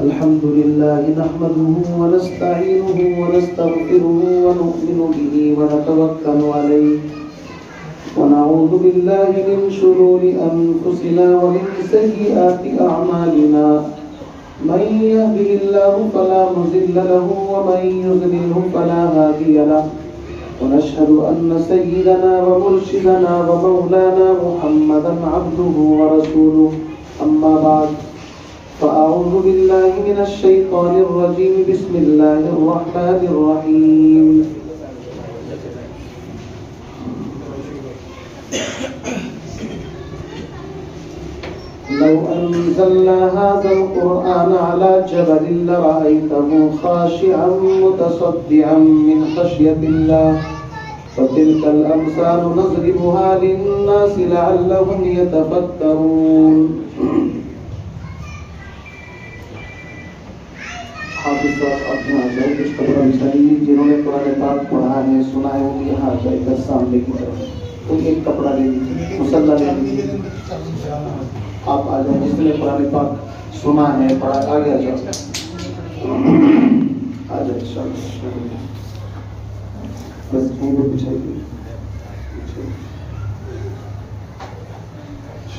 الحمد لله نحمده ونستعينه ونستغفره ونؤمن به ونتوكل عليه ونعوذ بالله من شرور أنفسنا ومن سيئات أعمالنا من يهده الله فلا مضل له ومن يضلله فلا هادي له ونشهد أن سيدنا ومرشدنا ومولانا محمدا عبده ورسوله أما بعد فأعوذ بالله من الشيطان الرجيم بسم الله الرحمن الرحيم لو أنزلنا هذا القرآن على جبل لرأيته خاشعا متصدعا من خشية الله فتلك الأمثال نضربها للناس لعلهم يتفكرون. حافظ صاحب اپنے آ جائے کچھ خبریں بچھائیے جنہوں نے قرآن پاک پڑھا ہے سنا ہے وہ یہاں آ جائے گا سامنے کی طرف. کوئی ایک کپڑا لے لیجیے, مصلی لے لیجیے, آپ آ جائیں جس نے قرآن پاک سنا ہے پڑھا آگے آ جاؤ آ جائے بس وہ بچھائیے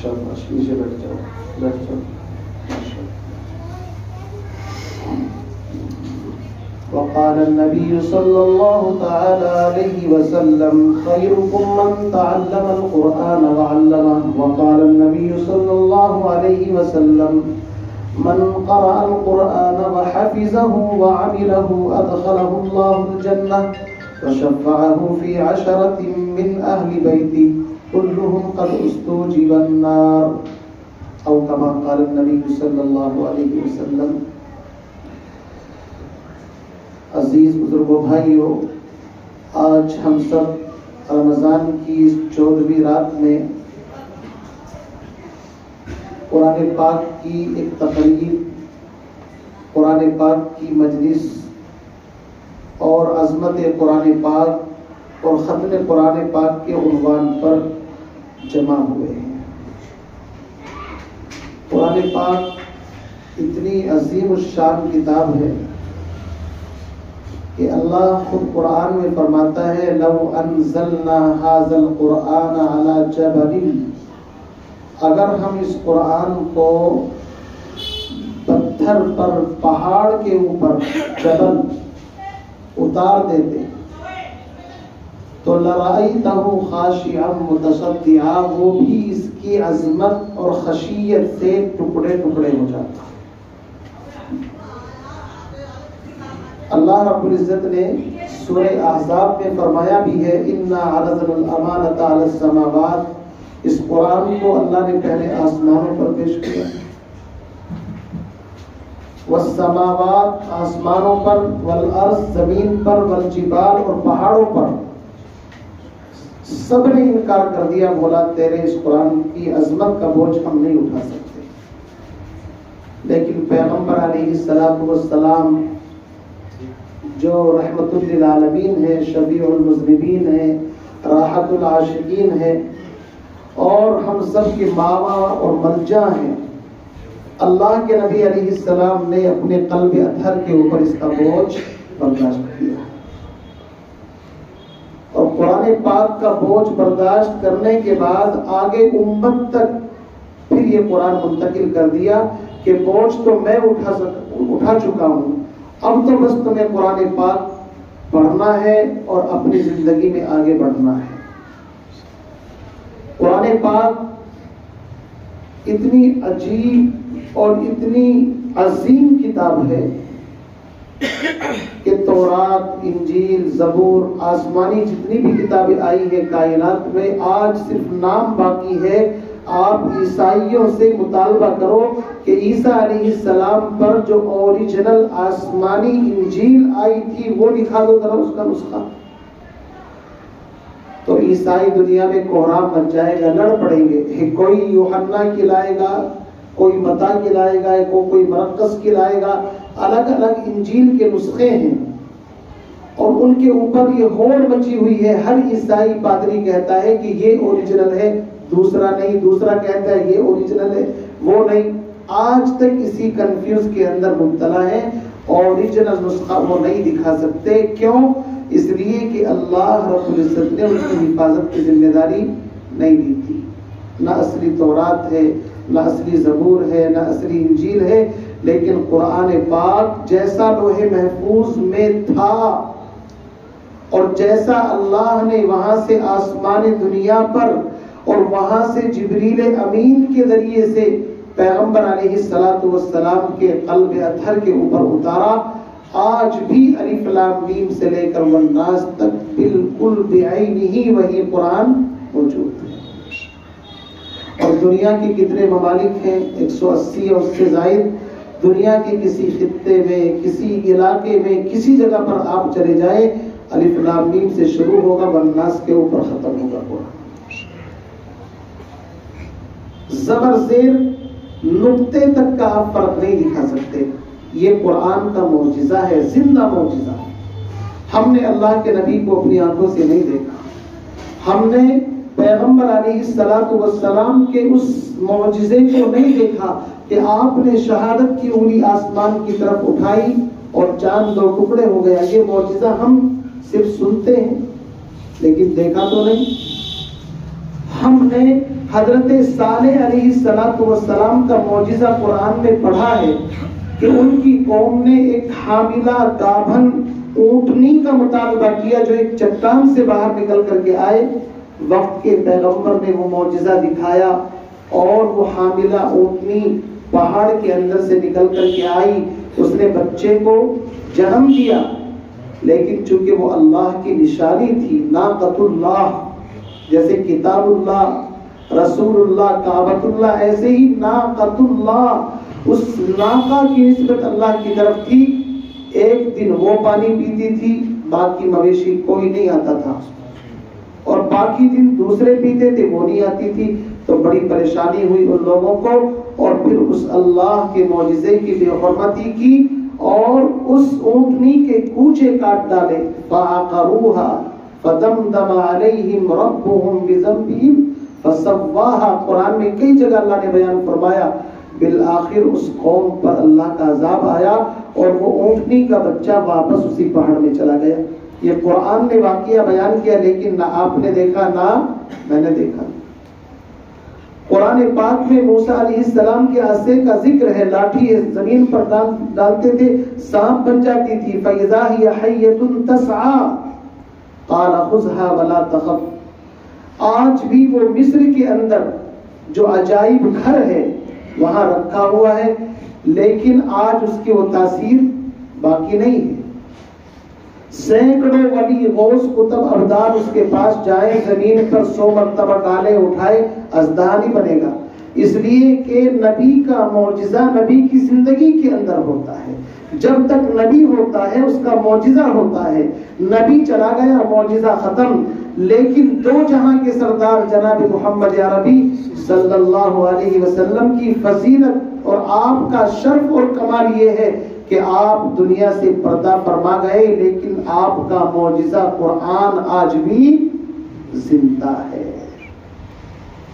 شاباش نیچے بیٹھ جاؤ بیٹھ جاؤ. وقال النبي صلى الله تعالى عليه وسلم خيركم من تعلم القرآن وعلمه. وقال النبي صلى الله عليه وسلم من قرأ القرآن وحفظه وعمله أدخله الله الجنة وشفعه في 10 من أهل بيته كلهم قد استوجب النار أو كما قال النبي صلى الله عليه وسلم. عزیز بزرگوں بھائیوں, آج ہم سب رمضان کی 14ویں رات میں قرآن پاک کی ایک تقریب, قرآن پاک کی مجلس اور عظمت قرآن پاک اور ختم قرآن پاک کے عنوان پر جمع ہوئے ہیں. قرآن پاک اتنی عظیم الشان کتاب ہے کہ اللہ خود قرآن میں فرماتا ہے لو انزلنا هذا القرآن على جبل, اگر ہم اس قرآن کو پتھر پر پہاڑ کے اوپر جبل اتار دیتے تو لرأيته خاشعا متصدعا, وہ بھی اس کی عظمت اور خشیت سے ٹکڑے ٹکڑے ہو جاتا. اللہ رب العزت نے سورہ احزاب میں فرمایا بھی ہے انا عرضنا الامانۃ علی السماوات, اس قرآن کو اللہ نے پہلے آسمانوں پر پیش کیا, والسماوات آسمانوں پر, والارض زمین پر, والجبال اور پہاڑوں پر, سب نے انکار کر دیا, بولا تیرے اس قرآن کی عظمت کا بوجھ ہم نہیں اٹھا سکتے. لیکن پیغمبر علیہ السلام جو رحمت للعالمین ہے, شفیع المذنبین ہے, راحت العاشقین ہے, اور ہم سب کے ماوا اور ملجا ہیں, اللہ کے نبی علیہ السلام نے اپنے قلب اطہر کے اوپر اس کا بوجھ برداشت کیا. اور قرآن پاک کا بوجھ برداشت کرنے کے بعد آگے امت تک پھر یہ قرآن منتقل کر دیا کہ بوجھ تو میں اٹھا چکا ہوں, اب تو بس تمہیں قرآن پاک پڑھنا ہے اور اپنی زندگی میں آگے بڑھنا ہے. قرآن پاک اتنی عجیب اور اتنی عظیم کتاب ہے کہ تورات, انجیل, زبور, آسمانی جتنی بھی کتابیں آئی ہیں کائنات میں, آج صرف نام باقی ہے. آپ عیسائیوں سے مطالبہ کرو کہ عیسیٰ علیہ السلام پر جو اوریجنل آسمانی انجیل آئی تھی وہ دکھا دو ذرا اس کا نسخہ, تو عیسائی دنیا میں کوہرام بن جائے گا, لڑ پڑیں گے. کوئی یوحنا کھلائے گا, کوئی متی کھلائے گا, کوئی مرقس کھلائے گا. الگ الگ انجیل کے نسخے ہیں اور ان کے اوپر یہ ہوڑ مچی ہوئی ہے. ہر عیسائی پادری کہتا ہے کہ یہ اوریجنل ہے, دوسرا نہیں, دوسرا کہتا ہے یہ اوریجنل ہے, وہ نہیں. آج تک اسی کنفیوز کے اندر مبتلا ہیں، اوریجنل نسخہ وہ نہیں دکھا سکتے. کیوں؟ اس لیے کہ اللہ رب العزت نے ان کی حفاظت کی ذمہ داری نہیں دی تھی. نہ اصلی تورات ہے، نہ اصلی زبور ہے، نہ اصلی انجیل ہے، لیکن قرآن پاک جیسا لوح محفوظ میں تھا اور جیسا اللہ نے وہاں سے آسمان دنیا پر اور وہاں سے جبریل امین کے ذریعے سے پیغمبر علیہ السلام کے قلب اطہر کے اوپر اتارا، آج بھی الف لام میم سے لے کر والناس تک بالکل بعینہ وہی قرآن موجود ہے. اور دنیا کے کتنے ممالک ہیں؟ 180 اور اس سے زائد. دنیا کے کسی خطے میں، کسی علاقے میں، کسی جگہ پر آپ چلے جائیں، الف لام میم سے شروع ہوگا، والناس کے اوپر ختم ہوگا قرآن. زبر زیر نقطے تک کا آپ فرق نہیں دکھا سکتے. یہ قرآن کا معجزہ ہے، زندہ معجزہ. ہم نے اللہ کے نبی کو اپنی آنکھوں سے نہیں دیکھا، ہم نے پیغمبر علیہ السلام کے اس معجزے کو نہیں دیکھا کہ آپ نے شہادت کی انگلی آسمان کی طرف اٹھائی اور چاند 2 ٹکڑے ہو گیا. یہ معجزہ ہم صرف سنتے ہیں لیکن دیکھا تو نہیں. ہم نے حضرت صالح علیہ السلام کا معجزہ قرآن میں پڑھا ہے کہ ان کی قوم نے ایک حاملہ گابھن اونٹنی کا مطالبہ کیا جو ایک چٹان سے باہر نکل کر کے آئے. وقت کے پیغمبر نے وہ معجزہ دکھایا اور وہ حاملہ اونٹنی پہاڑ کے اندر سے نکل کر کے آئی. اس نے بچے کو جنم دیا، لیکن چونکہ وہ اللہ کی نشانی تھی، ناقۃ اللہ، جیسے کتاب اللہ، رسول اللہ، کعبۃ اللہ، ایسے ہی ناقۃ اللہ، اس ناقہ کی نسبت اللہ کی طرف تھی. ایک دن وہ پانی پیتی تھی، باقی مویشی کوئی نہیں آتا تھا، اور باقی دن دوسرے پیتے تھے، وہ نہیں آتی تھی. تو بڑی پریشانی ہوئی ان لوگوں کو، اور پھر اس اللہ کے معجزے کی بے حرمتی کی اور اس اونٹنی کے کوچے کاٹ ڈالے. فَعَقَرُوهَا فَدَمْدَمَ عَلَيْهِمْ رَبُّهُمْ بِذَنبِهِمْ فَسَوَّاهَا. قرآن میں کئی جگہ اللہ نے بیان فرمایا بالآخر اس قوم پر اللہ کا عذاب آیا اور وہ اونٹنی کا بچہ واپس اسی پہاڑ میں چلا گیا. یہ قرآن نے واقعہ بیان کیا، لیکن نہ آپ نے دیکھا نہ میں نے دیکھا. قرآن پاک میں موسیٰ علیہ السلام کے عصے کا ذکر ہے. لاٹھی زمین پر ڈالتے تھے، سانپ بن جاتی تھی. فَإِذَا هِيَ حَيَّةٌ تَسْعَىٰ قَالَ خُذْهَا وَلَا تَخَفْ. آج بھی وہ مصر کے اندر جو عجائب گھر ہے وہاں رکھا ہوا ہے، لیکن آج اس کی وہ تاثیر باقی نہیں ہے. سینکڑوں ولی غوث کتب ابدال اس کے پاس جائیں، زمین پر 100 مرتبہ ڈالے اٹھائے، ازدہا نہیں بنے گا. اس لیے کہ نبی کا معجزہ نبی کی زندگی کے اندر ہوتا ہے. جب تک نبی ہوتا ہے اس کا معجزہ ہوتا ہے. نبی چلا گیا، معجزہ ختم. لیکن 2 جہاں کے سردار جناب محمد عربی صلی اللہ علیہ وسلم کی فضیلت اور آپ کا شرف اور کمال یہ ہے کہ آپ دنیا سے پردہ فرما گئے، لیکن آپ کا معجزہ قرآن آج بھی زندہ ہے.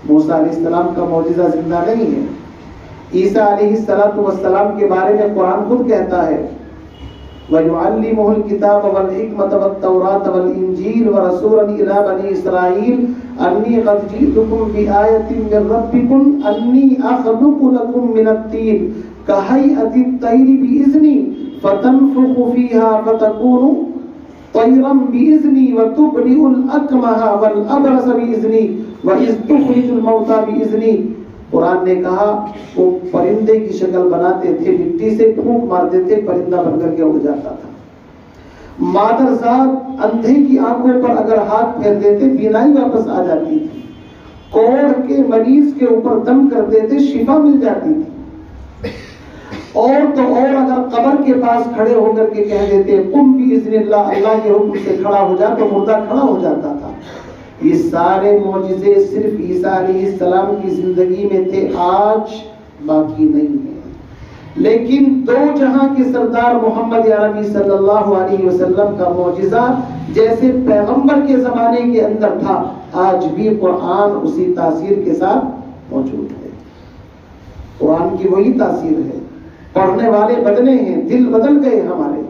موسیٰ علیہ السلام کا معجزہ زندہ نہیں ہے. عیسیٰ علیہ السلام کے بارے میں قرآن خود کہتا ہے وَيُعَلِّمُهُ الْكِتَابَ وَالْحِكْمَةَ وَالتَّوْرَاةَ وَالْإِنْجِيلَ وَرَسُولًا إِلَىٰ بَنِي إِسْرَائِيلَ أَنِّي قَدْ جِئْتُكُم بِآيَةٍ مِّن رَّبِّكُمْ أَنِّي أَخْلُقُ لَكُم مِّنَ الطِّينِ كَهَيْئَةِ الطَّيْرِ بِإِذْنِي فَتَنفُخُ فِيهَا فَتَكُونُ طَيْرًا بِإِذْنِي وَتُبْرِئُ الْأَكْمَحَ وَالْأَبْرَصَ بِإِذْنِي وَإِذْ تُخْرِجُ الْمَوْتَىٰ بِإِذْنِي. قرآن نے کہا وہ پرندے کی شکل بناتے تھے، مٹی سے پھونک مارتے تھے، پرندہ بن کر کے اڑ جاتا تھا. مادرزاد اندھے کی آنکھوں پر اگر ہاتھ پھیر دیتے بینائی واپس آ جاتی تھی. کوڑ کے مریض کے اوپر دم کر دیتے، شفا مل جاتی تھی. اور تو اور اگر قبر کے پاس کھڑے ہو کر کے کہہ دیتے قم باذن اللہ، اللہ کے حکم سے کھڑا ہو جا، تو مردہ کھڑا ہو جاتا تھا. یہ سارے معجزے صرف عیسیٰ علیہ السلام کی زندگی میں تھے، آج باقی نہیں ہے. لیکن 2 جہاں کے سردار محمد عربی صلی اللہ علیہ وسلم کا معجزہ جیسے پیغمبر کے زمانے کے اندر تھا، آج بھی قرآن اسی تاثیر کے ساتھ موجود ہے. قرآن کی وہی تاثیر ہے. پڑھنے والے بدلے ہیں، دل بدل گئے ہمارے.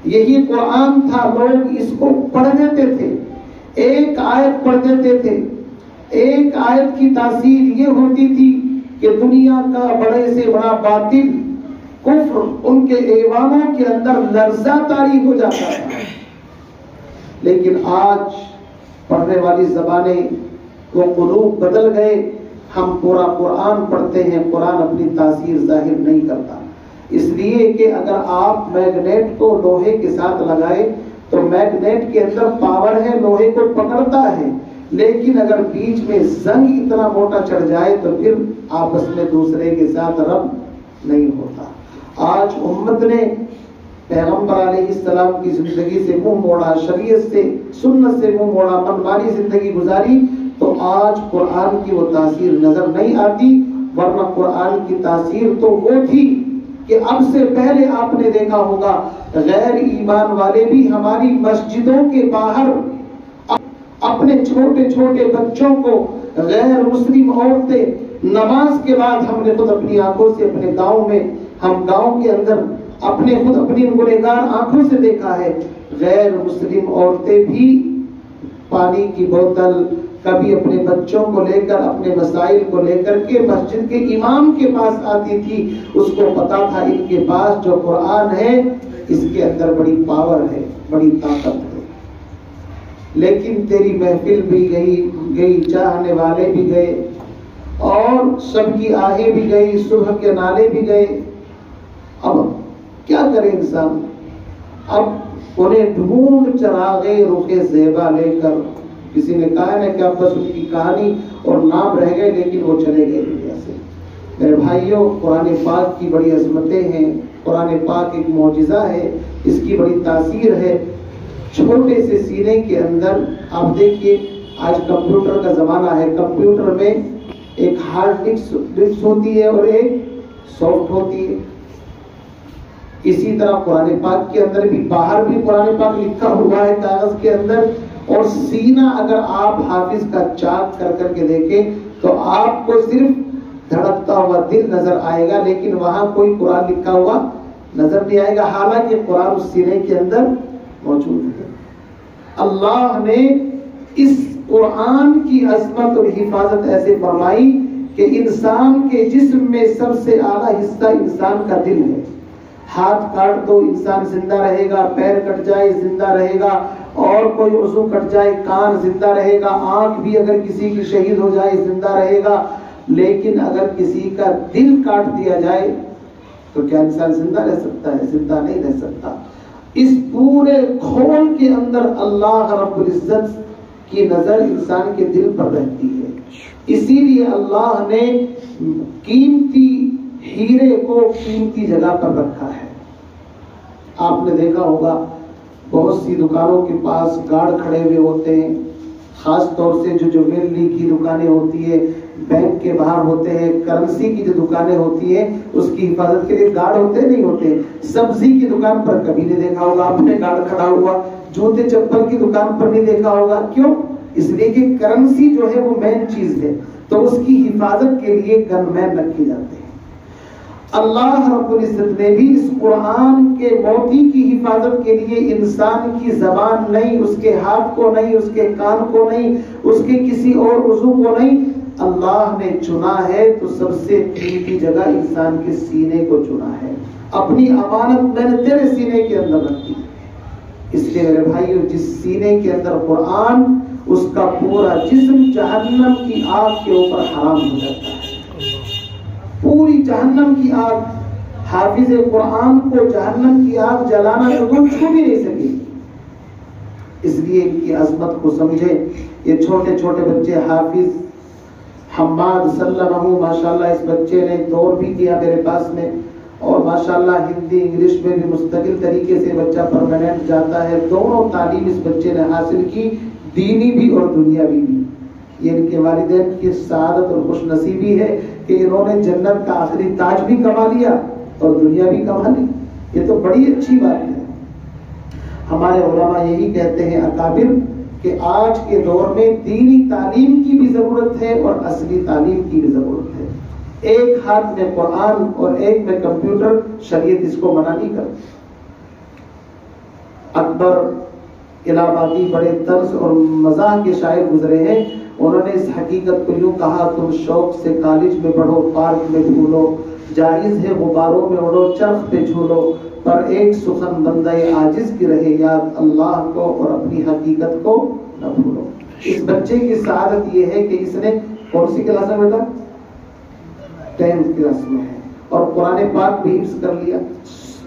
یہی قرآن تھا، لوگ اس کو پڑھ دیتے تھے، ایک آیت پڑھ دیتے تھے. ایک آیت کی تاثیر یہ ہوتی تھی کہ دنیا کا بڑے سے بڑا باطل کفر ان کے ایوانوں کے اندر لرزہ طاری ہو جاتا تھا. لیکن آج پڑھنے والی زبانیں، وہ قلوب بدل گئے. ہم پورا قرآن پڑھتے ہیں، قرآن اپنی تاثیر ظاہر نہیں کرتا. اس لیے کہ اگر آپ میگنیٹ کو لوہے کے ساتھ لگائے تو میگنیٹ کے اندر پاور ہے، لوہے کو پکڑتا ہے، لیکن اگر بیچ میں زنگ اتنا موٹا چڑھ جائے تو پھر آپس میں دوسرے کے ساتھ ربط نہیں ہوتا. آج امت نے پیغمبر علیہ السلام کی زندگی سے منہ موڑا، شریعت سے، سنت سے منہ موڑا، منمانی زندگی گزاری، تو آج قرآن کی وہ تاثیر نظر نہیں آتی. ورنہ قرآن کی تاثیر تو وہ تھی کہ اب سے پہلے آپ نے دیکھا ہوگا غیر ایمان والے بھی ہماری مسجدوں کے باہر اپنے چھوٹے چھوٹے بچوں کو، غیر مسلم عورتیں، نماز کے بعد ہم نے خود اپنی آنکھوں سے اپنے گاؤں میں، ہم گاؤں کے اندر اپنے خود اپنی گنہگار آنکھوں سے دیکھا ہے، غیر مسلم عورتیں بھی پانی کی بوتل کبھی اپنے بچوں کو لے کر، اپنے مسائل کو لے کر کے مسجد کے امام کے پاس آتی تھی. اس کو پتا تھا ان کے پاس جو قرآن ہے اس کے اندر بڑی پاور ہے، بڑی طاقت ہے. لیکن تیری محفل بھی گئی، چاہنے والے بھی گئے، اور سب کی آہیں بھی گئی، صبح کے نعرے بھی گئے. اب کیا کرے انسان؟ اب انہیں ڈھونڈ چراغے رخ زیبا لے کر، کسی نے کہا ہے کہ اب بس ان کی کہانی اور نام رہ گئے، لیکن وہ چلے گئے دنیا سے. میرے بھائیوں، قرآن پاک کی بڑی عظمتیں ہیں. قرآن پاک ایک معجزہ ہے، اس کی بڑی تاثیر ہے. چھوٹے سے سینے کے اندر آپ دیکھیے، آج کمپیوٹر کا زمانہ ہے. کمپیوٹر میں ایک ہارڈ ڈسک ہوتی ہے اور ایک سافٹ ہوتی ہے. اسی طرح قرآن پاک کے اندر بھی، باہر بھی قرآن پاک لکھا ہوا ہے کاغذ کے اندر، اور سینہ اگر آپ حافظ کا چاک کر کر کے دیکھیں تو آپ کو صرف دھڑکتا ہوا دل نظر آئے گا، لیکن وہاں کوئی قرآن لکھا ہوا نظر نہیں آئے گا، حالانکہ قرآن اس سینے کے اندر موجود ہے. اللہ نے اس قرآن کی عظمت اور حفاظت ایسے فرمائی کہ انسان کے جسم میں سب سے اعلیٰ حصہ انسان کا دل ہے. ہاتھ کاٹ دو انسان زندہ رہے گا، پیر کٹ جائے زندہ رہے گا، اور کوئی عضو کٹ جائے کان زندہ رہے گا، آنکھ بھی اگر کسی کی شہید ہو جائے زندہ رہے گا. لیکن اگر کسی کا دل کاٹ دیا جائے تو کیا انسان زندہ رہ سکتا ہے؟ زندہ نہیں رہ سکتا. اس پورے کھول کے اندر اللہ رب العزت کی نظر انسان کے دل پر رہتی ہے. اسی لیے اللہ نے قیمتی ہیرے کو قیمتی جگہ پر رکھا ہے. آپ نے دیکھا ہوگا بہت سی دکانوں کے پاس گارڈ کھڑے ہوئے ہوتے ہیں، خاص طور سے جو جویلری کی دکانیں ہوتی ہے، بینک کے باہر ہوتے ہیں، کرنسی کی جو دکانیں ہوتی ہیں اس کی حفاظت کے لیے گارڈ ہوتے نہیں ہوتے. سبزی کی دکان پر کبھی نہیں دیکھا ہوگا آپ نے گارڈ کھڑا ہوا، جوتے چپل کی دکان پر نہیں دیکھا ہوگا. کیوں؟ اس لیے کہ کرنسی جو ہے وہ مین چیز ہے، تو اس کی حفاظت کے لیے گن مین رکھے جاتے ہیں. اللہ رب العزت نے بھی اس قرآن کے موتی کی حفاظت کے لیے انسان کی زبان نہیں، اس کے ہاتھ کو نہیں، اس کے کان کو نہیں، اس کے کسی اور عضو کو نہیں، اللہ نے چنا ہے تو سب سے قیمتی جگہ انسان کے سینے کو چنا ہے. اپنی امانت میں نے تیرے سینے کے اندر رکھی. اس لیے میرے بھائیو، جس سینے کے اندر قرآن، اس کا پورا جسم جہنم کی آگ کے اوپر حرام ہو جاتا ہے. پوری جہنم کی آگ، حافظ قرآن کو جہنم کی آگ جلانا تو کوئی چھو بھی نہیں سکے. اس لیے ان کی عظمت کو سمجھے. یہ چھوٹے چھوٹے بچے، حافظ حماد سلمہ، ماشاءاللہ اس بچے نے دور بھی کیا میرے پاس میں، اور ماشاءاللہ ہندی انگلش میں بھی مستقل طریقے سے بچہ پرماننٹ جاتا ہے. دونوں تعلیم اس بچے نے حاصل کی، دینی بھی اور دنیاوی بھی. یہ ان کے والدین کی سعادت اور خوش نصیبی ہے کہ انہوں نے جنت کا آخری تاج بھی کما لیا اور دنیا بھی کما لی. یہ تو بڑی اچھی بات ہے. ہمارے علماء یہی کہتے ہیں اکابر کہ آج کے دور میں دینی تعلیم کی بھی ضرورت ہے اور اصلی تعلیم کی بھی ضرورت ہے. ایک ہاتھ میں قرآن اور ایک میں کمپیوٹر، شریعت اس کو منع نہیں کرتی۔ اکبر الہ آبادی بڑے طرز اور مزاح کے شاعر گزرے ہیں، انہوں نے اس حقیقت کو یوں کہا: تم شوق سے کالج میں پڑھو، پارک میں پھولو، جائز ہے غباروں میں اڑو، چرخ پہ جھولو، پر ایک سخن بندہ عاجز کی رہے یاد، اللہ کو اور اپنی حقیقت کو نہ بھولو۔ اس بچے کی سعادت یہ ہے کہ اس نے کون سی کلاس میں بیٹا؟ 10th کلاس میں ہے، اور قرآن پاک بھی حفظ کر لیا۔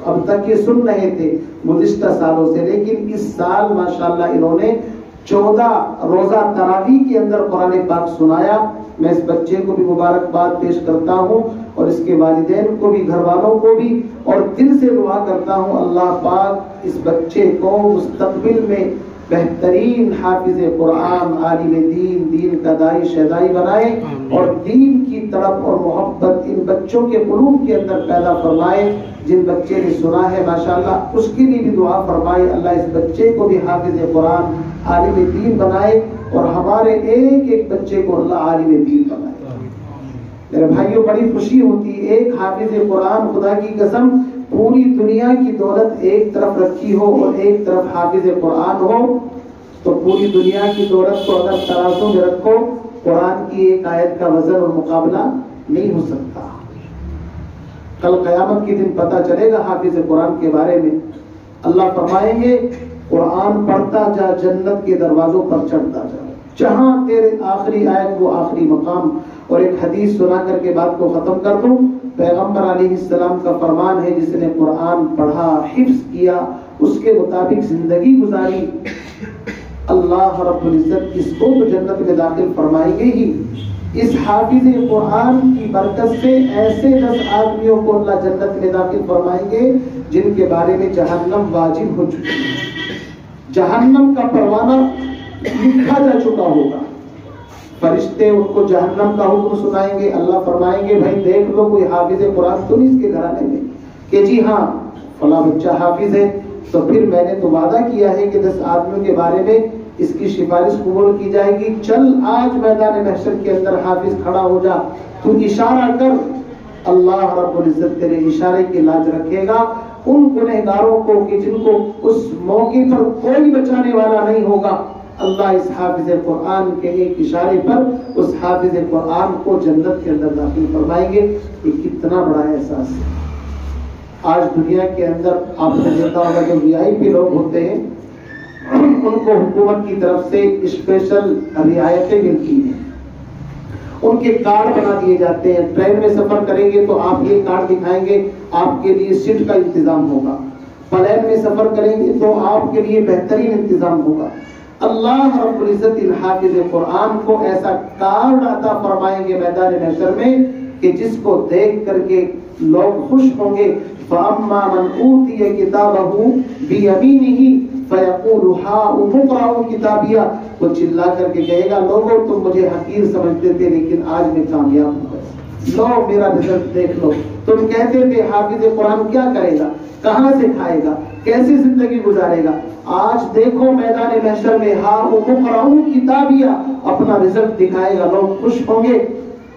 اب تک یہ سن رہے تھے گزشتہ سالوں سے، لیکن اس سال ماشاءاللہ انہوں نے 14 روزہ تراویح کے اندر قرآن پاک سنایا۔ میں اس بچے کو بھی مبارکباد پیش کرتا ہوں، اور اس کے والدین کو بھی، گھر والوں کو بھی، اور دل سے دعا کرتا ہوں اللہ پاک اس بچے کو مستقبل میں بہترین حافظ قرآن، عالم دین، دین کا داعی شہدائی بنائے، اور دین کی طرف اور محبت ان بچوں کے قلوب کے اندر پیدا فرمائے۔ جن بچے نے سنا ہے ماشاءاللہ اس کے لیے بھی دعا فرمائے، اللہ اس بچے کو بھی حافظ قرآن، عالم دین بنائے، اور ہمارے ایک ایک بچے کو اللہ عالم دین بنائے۔ میرے بھائیوں، بڑی خوشی ہوتی ہے، ایک حافظ قرآن، خدا کی قسم پوری دنیا کی دولت ایک طرف رکھی ہو اور ایک طرف حافظ قرآن ہو، تو پوری دنیا کی دولت کو اگر ترازو میں رکھو، قرآن کی ایک آیت کا وزن اور مقابلہ نہیں ہو سکتا۔ کل قیامت کے دن پتہ چلے گا حافظ قرآن کے بارے میں۔ اللہ فرمائیں گے قرآن پڑھتا جا، جنت کے دروازوں پر چڑھتا جا، جہاں تیرے آخری آیت وہ آخری مقام۔ اور ایک حدیث سنا کر کے بات کو ختم کر دوں۔ پیغمبر علیہ السلام کا فرمان ہے، جس نے قرآن پڑھا، حفظ کیا، اس کے مطابق زندگی گزاری، اللہ رب العزت اس کو تو جنت میں داخل فرمائیں گے ہی۔ اس حافظ قرآن کی برکت سے ایسے 10 آدمیوں کو اللہ جنت میں داخل فرمائیں گے جن کے بارے میں جہنم واجب ہو چکی ہے، جہنم کا پروانہ لکھا جا چکا ہوگا۔ فرشتے ان کو جہنم کا حکم سنائیں گے، اللہ فرمائیں گے بھائی دیکھ لو کوئی حافظ قرآن تو نہیں اس کے گھرانے میں، کہ جی ہاں فلاں بچہ حافظ ہے، تو پھر میں نے تو وعدہ کیا ہے کہ 10 آدمیوں کے بارے میں اس کی سفارش قبول کی جائے گی، چل آج میدان محشر کے اندر حافظ کھڑا ہو جا، تو اشارہ کر، اللہ رب العزت تیرے اشارے کی لاج رکھے گا ان گنہگاروں کو کہ جن کو اس موقع پر کوئی بچانے والا نہیں ہوگا۔ اللہ اس حافظ قرآن کے ایک اشارے پر اس حافظ قرآن کو جنت کے اندر داخل فرمائیں گے۔ یہ کتنا بڑا احساس ہے۔ آج دنیا کے اندر آپ نے دیکھا ہوگا جو VIP لوگ ہوتے ہیں ان کو حکومت کی طرف سے اسپیشل رعایتیں ملتی ہیں، ان کے کارڈ بنا دیے جاتے ہیں، ٹرین میں سفر کریں گے تو آپ یہ کارڈ دکھائیں گے آپ کے لیے سیٹ کا انتظام ہوگا، پلین میں سفر کریں گے تو آپ کے لیے بہترین انتظام ہوگا۔ اللہ رب العزت ان حافظ قرآن کو ایسا کارڈ عطا فرمائیں گے میدان محشر میں کہ جس کو دیکھ کر کے لوگ خوش ہوں گے۔ فَأَمَّا مَنْ أُوتِيَ كِتَابَهُ بِيَمِينِهِ فَيَقُولُ هَاؤُمُ اقْرَءُوا كِتَابِيَهْ، وہ چلا کر کے کہے گا لوگوں تم مجھے حقیر سمجھتے تھے لیکن آج میں کامیاب ہو گیا، لو میرا رزلٹ دیکھ لو، تم کہتے تھے حافظ قرآن کیا کرے گا، کہاں سے کھائے گا، کیسی زندگی گزارے گا، آج دیکھو میدان محشر میں هَاؤُمُ اقْرَءُوا كِتَابِيَهْ اپنا رزلٹ دکھائے گا، لوگ خوش ہوں گے۔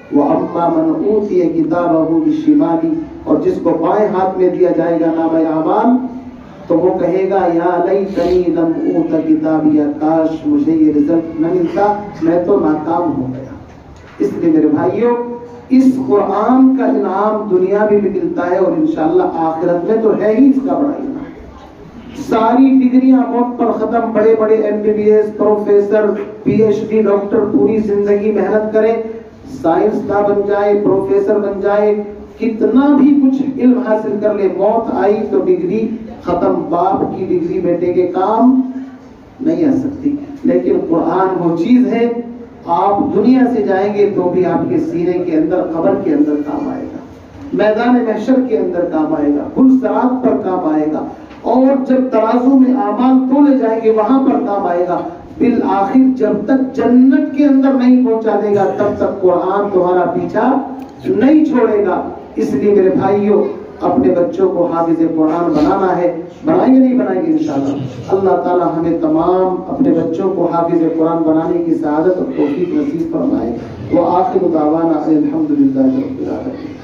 وَأَمَّا مَنْ أُوتِيَ كِتَابَهُ بِالشِّمَالِ، اور جس کو بائیں ہاتھ میں دیا جائے گا نامہ اعمال تو وہ کہے گا یا لیتنی لم اوت کتابیہ، کاش مجھے یہ رزلٹ نہ ملتا، میں تو ناکام ہو گیا۔ اس لیے میرے بھائیوں اس قرآن کا انعام دنیا میں بھی ملتا ہے اور انشاءاللہ آخرت میں تو ہے ہی اس کا بڑا انعام۔ ساری ڈگریاں موت پر ختم، بڑے بڑے MBBS پروفیسر PhD ڈاکٹر پوری زندگی محنت کریں، سائنسداں بن جائے، پروفیسر بن جائے، کتنا بھی کچھ علم حاصل کر لے، موت آئی تو ڈگری ختم، باپ کی ڈگری بیٹے کے کام نہیں آ سکتی۔ لیکن قرآن وہ چیز ہے آپ دنیا سے جائیں گے تو بھی آپ کے سینے کے اندر، قبر کے اندر کام آئے گا، میدان محشر کے اندر کام آئے گا، پل-صراط پر کام آئے گا، اور جب ترازو میں اعمال تولے جائیں گے وہاں پر کام آئے گا۔ بالآخر جب تک جنت کے اندر نہیں پہنچا دے گا تب تک قرآن تمہارا پیچھا نہیں چھوڑے گا۔ اس لیے میرے بھائیوں اپنے بچوں کو حافظ قرآن بنانا ہے، بنائیں گے نہیں بنائیں گے انشاءاللہ۔ اللہ تعالی ہمیں تمام اپنے بچوں کو حافظ قرآن بنانے کی سعادت اور توفیق نصیب فرمائے۔ وآخر دعوانا الحمدللہ رب العالمین۔